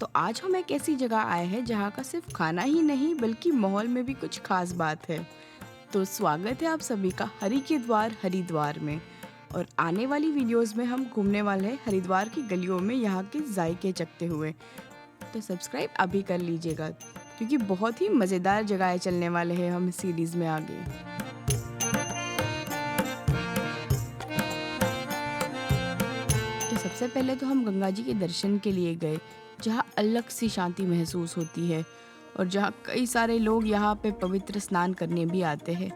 तो आज हम एक ऐसी जगह आए हैं जहाँ का सिर्फ खाना ही नहीं बल्कि माहौल में भी कुछ खास बात है। तो स्वागत है आप सभी का हरि के द्वार हरिद्वार में। और आने वाली वीडियोस में हम घूमने वाले हैं हरिद्वार की गलियों में यहाँ के जायके चखते हुए। तो सब्सक्राइब अभी कर लीजिएगा क्योंकि बहुत ही मज़ेदार जगह चलने वाले हैं हम इस सीरीज़ में आगे। तो सबसे पहले तो हम गंगा जी के दर्शन के लिए गए, जहाँ अलग सी शांति महसूस होती है और जहाँ कई सारे लोग यहाँ पे पवित्र स्नान करने भी आते हैं।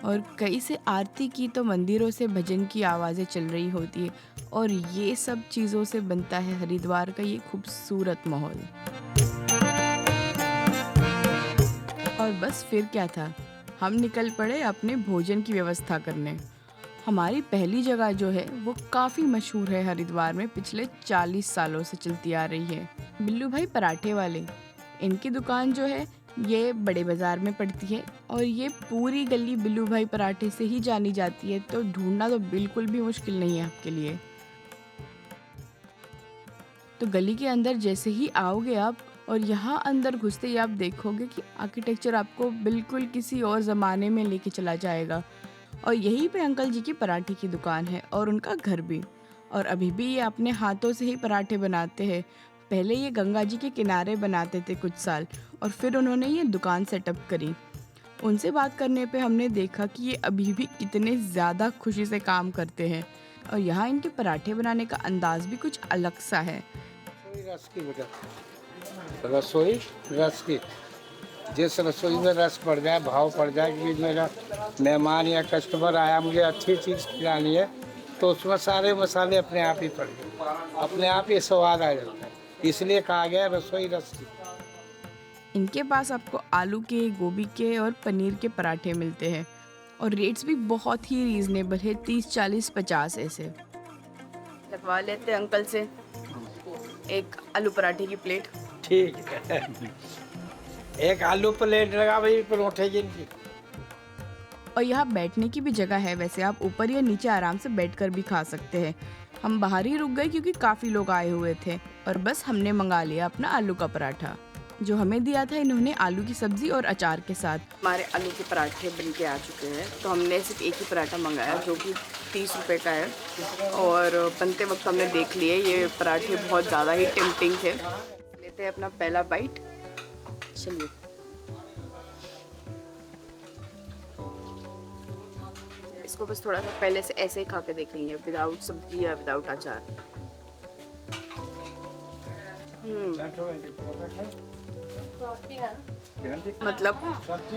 और कई से आरती की तो मंदिरों से भजन की आवाज़ें चल रही होती है और ये सब चीज़ों से बनता है हरिद्वार का ये खूबसूरत माहौल। और बस फिर क्या था, हम निकल पड़े अपने भोजन की व्यवस्था करने। हमारी पहली जगह जो है वो काफ़ी मशहूर है हरिद्वार में, पिछले 40 सालों से चलती आ रही है। बिल्लू भाई पराठे वाले, इनकी दुकान जो है ये बड़े बाज़ार में पड़ती है और ये पूरी गली बिल्लू भाई पराठे से ही जानी जाती है, तो ढूंढना तो बिल्कुल भी मुश्किल नहीं है आपके लिए। तो गली के अंदर जैसे ही आओगे आप और यहाँ अंदर घुसते ही आप देखोगे कि आर्किटेक्चर आपको बिल्कुल किसी और ज़माने में लेके चला जाएगा। और यहीं पे अंकल जी की पराठे की दुकान है और उनका घर भी। और अभी भी ये अपने हाथों से ही पराठे बनाते हैं। पहले ये गंगा जी के किनारे बनाते थे कुछ साल और फिर उन्होंने ये दुकान सेटअप करी। उनसे बात करने पे हमने देखा कि ये अभी भी कितने ज़्यादा खुशी से काम करते हैं और यहाँ इनके पराठे बनाने का अंदाज भी कुछ अलग सा है। रस की वजह रसोई रस की जिस रसोई में रस पड़ जाए, भाव पड़ जाए कि मेरा मेहमान या कस्टमर आया, मुझे अच्छी चीज़ खिलानी है, तो उसमें सारे मसाले अपने आप ही पड़ गए, अपने आप ही स्वाद आ जाता है। इसलिए कहा गया रसोई रस की। इनके पास आपको आलू के, गोभी के और पनीर के पराठे मिलते हैं और रेट्स भी बहुत ही रीजनेबल है, 30, 40, 50 ऐसे। लगवा लेते हैं अंकल से एक आलू पराठे की प्लेट। ठीक है, एक आलू प्लेट लगा भाई परोठे जिनकी। और यहाँ बैठने की भी जगह है, वैसे आप ऊपर या नीचे आराम से बैठकर भी खा सकते हैं। हम बाहर ही रुक गए क्योंकि काफ़ी लोग आए हुए थे और बस हमने मंगा लिया अपना आलू का पराठा। जो हमें दिया था इन्होंने आलू की सब्जी और अचार के साथ। हमारे आलू के पराठे बन के आ चुके हैं, तो हमने सिर्फ एक ही पराठा मंगाया जो कि 30 रुपये का है। और बनते वक्त हमने देख लिए ये पराठे बहुत ज़्यादा ही टेम्पटिंग थे। लेते हैं अपना पहला बाइट। चलिए, इसको बस थोड़ा सा पहले से ऐसे ही खा के देख लेंगे, विदाउट सब्जी या विदाउट अचार। मतलब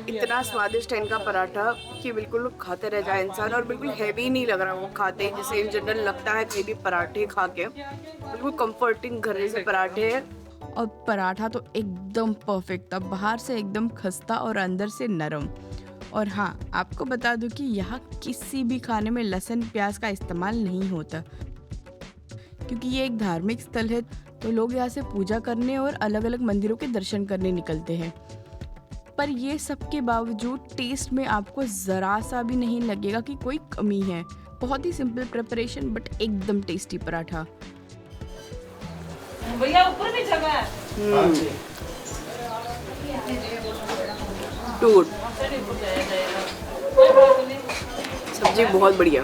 इतना स्वादिष्ट है इनका पराठा कि बिल्कुल खाते रह जाए इंसान, और बिल्कुल हैवी नहीं लग रहा वो खाते हैं जैसे इन जनरल लगता है कहीं भी पराठे खा के। बिल्कुल कंफर्टिंग घर जैसे पराठे हैं और पराठा तो एकदम परफेक्ट था, बाहर से एकदम खस्ता और अंदर से नरम। और हाँ, आपको बता दूं कि यहाँ किसी भी खाने में लहसुन प्याज का इस्तेमाल नहीं होता क्योंकि ये एक धार्मिक स्थल है, तो लोग यहाँ से पूजा करने और अलग अलग मंदिरों के दर्शन करने निकलते हैं। पर ये सब के बावजूद टेस्ट में आपको ज़रा सा भी नहीं लगेगा कि कोई कमी है। बहुत ही सिंपल प्रिपरेशन बट एकदम टेस्टी पराठा। भैया ऊपर भी जगह है। टूट सब्जी बहुत बढ़िया।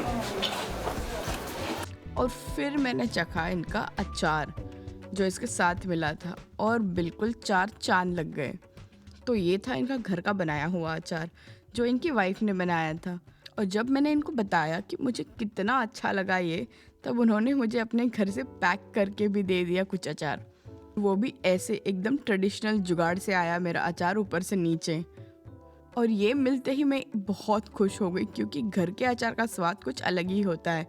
और फिर मैंने चखा इनका अचार जो इसके साथ मिला था और बिल्कुल 4 चांद लग गए। तो ये था इनका घर का बनाया हुआ अचार जो इनकी वाइफ ने बनाया था। और जब मैंने इनको बताया कि मुझे कितना अच्छा लगा ये, तब उन्होंने मुझे अपने घर से पैक करके भी दे दिया कुछ अचार, वो भी ऐसे एकदम ट्रेडिशनल जुगाड़ से आया मेरा अचार ऊपर से नीचे। और ये मिलते ही मैं बहुत खुश हो गई क्योंकि घर के अचार का स्वाद कुछ अलग ही होता है।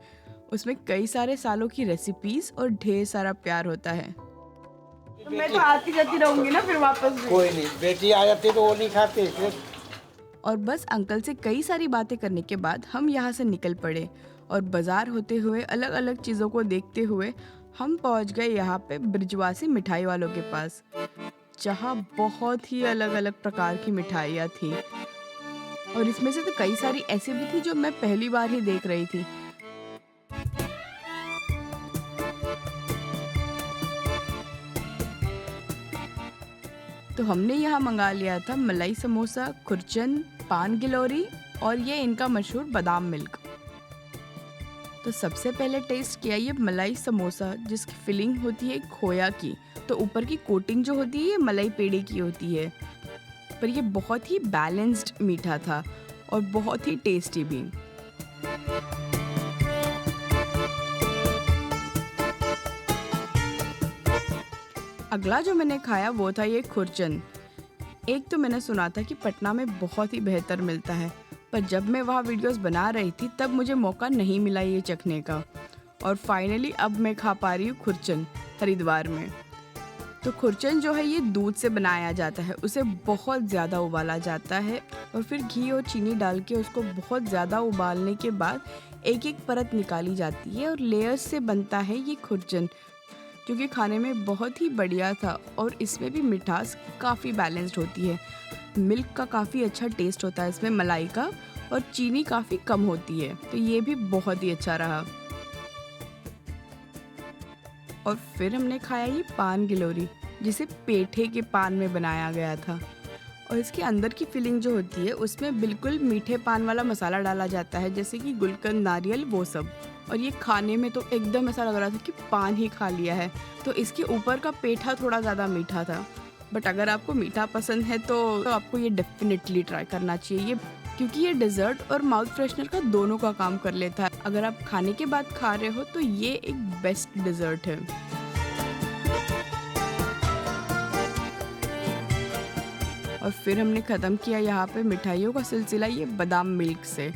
उसमें कई सारे सालों की रेसिपीज और ढेर सारा प्यार होता है। तो मैं तो आती जाती रहूंगी ना फिर वापस भी। कोई नहीं, बेटी आ जाती तो वो नहीं खाते फिर। और बस अंकल से कई सारी बातें करने के बाद हम यहाँ से निकल पड़े और बाजार होते हुए अलग अलग चीज़ों को देखते हुए हम पहुँच गए यहाँ पे ब्रिजवासी मिठाई वालों के पास, जहाँ बहुत ही अलग अलग प्रकार की मिठाइयाँ थी। और इसमें से तो कई सारी ऐसी भी थी जो मैं पहली बार ही देख रही थी। तो हमने यहाँ मंगा लिया था मलाई समोसा, खुरचन, पान गिलोरी और ये इनका मशहूर बादाम मिल्क। तो सबसे पहले टेस्ट किया ये मलाई समोसा, जिसकी फिलिंग होती है खोया की, तो ऊपर की कोटिंग जो होती है ये मलाई पेड़े की होती है। पर ये बहुत ही बैलेंस्ड मीठा था और बहुत ही टेस्टी भी। अगला जो मैंने खाया वो था ये खुरचन। एक तो मैंने सुना था कि पटना में बहुत ही बेहतर मिलता है, पर जब मैं वहाँ वीडियोस बना रही थी तब मुझे मौका नहीं मिला ये चखने का, और फाइनली अब मैं खा पा रही हूँ खुरचन हरिद्वार में। तो खुरचन जो है ये दूध से बनाया जाता है, उसे बहुत ज़्यादा उबाला जाता है और फिर घी और चीनी डाल के उसको बहुत ज़्यादा उबालने के बाद एक एक परत निकाली जाती है और लेयर्स से बनता है ये खुरचन, जो कि खाने में बहुत ही बढ़िया था। और इसमें भी मिठास काफ़ी बैलेंस्ड होती है, मिल्क का काफ़ी अच्छा टेस्ट होता है इसमें, मलाई का, और चीनी काफ़ी कम होती है, तो ये भी बहुत ही अच्छा रहा। और फिर हमने खाया ये पान गिलोरी, जिसे पेठे के पान में बनाया गया था, और इसके अंदर की फिलिंग जो होती है उसमें बिल्कुल मीठे पान वाला मसाला डाला जाता है, जैसे कि गुलकंद, नारियल, वो सब। और ये खाने में तो एकदम ऐसा लग रहा था कि पान ही खा लिया है। तो इसके ऊपर का पेठा थोड़ा ज़्यादा मीठा था, बट अगर आपको मीठा पसंद है तो आपको ये डेफिनेटली ट्राई करना चाहिए, क्योंकि ये डेजर्ट और माउथ फ्रेशनर का दोनों का काम कर लेता है। अगर आप खाने के बाद खा रहे हो तो ये एक बेस्ट डेजर्ट है। और फिर हमने ख़त्म किया यहाँ पे मिठाइयों का सिलसिला ये बादाम मिल्क से।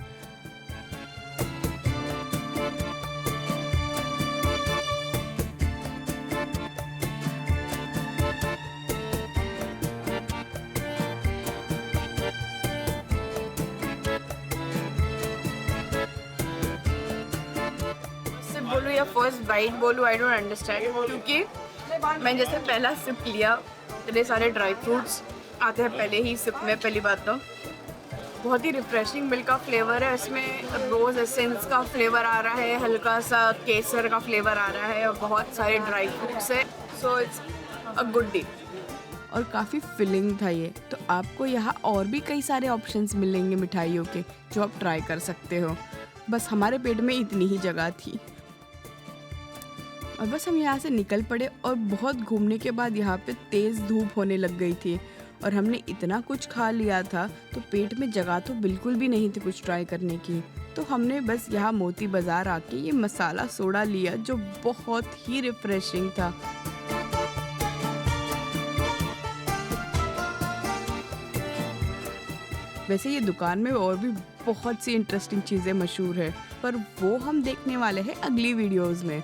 बोलूँ या फर्स्ट बाइट बोलूँ, आई डोंट अंडरस्टैंड, क्योंकि मैंने जैसे पहला सिप लिया, इतने सारे ड्राई फ्रूट्स आते हैं पहले ही सिप में। पहली बात तो बहुत ही रिफ्रेशिंग मिल्क का फ्लेवर है, इसमें रोज़ एसेंस का फ्लेवर आ रहा है, हल्का सा केसर का फ्लेवर आ रहा है और बहुत सारे ड्राई फ्रूट्स है, so it's a good day. और काफ़ी फिलिंग था ये। तो आपको यहाँ और भी कई सारे ऑप्शंस मिलेंगे मिठाइयों के, जो आप ट्राई कर सकते हो। बस हमारे पेट में इतनी ही जगह थी और बस हम यहाँ से निकल पड़े। और बहुत घूमने के बाद यहाँ पे तेज़ धूप होने लग गई थी और हमने इतना कुछ खा लिया था तो पेट में जगह तो बिल्कुल भी नहीं थी कुछ ट्राई करने की। तो हमने बस यहाँ मोती बाज़ार आके ये मसाला सोडा लिया, जो बहुत ही रिफ्रेशिंग था। वैसे ये दुकान में और भी बहुत सी इंटरेस्टिंग चीज़ें मशहूर है, पर वो हम देखने वाले हैं अगली वीडियोज़ में।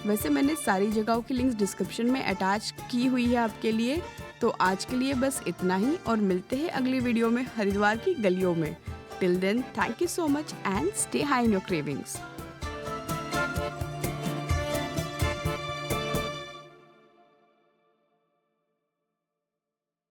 वैसे मैंने सारी जगहों की लिंक्स डिस्क्रिप्शन में अटैच की हुई है आपके लिए। तो आज के लिए बस इतना ही, और मिलते हैं अगली वीडियो में हरिद्वार की गलियों में। Till then, thank you so much and stay high in your cravings.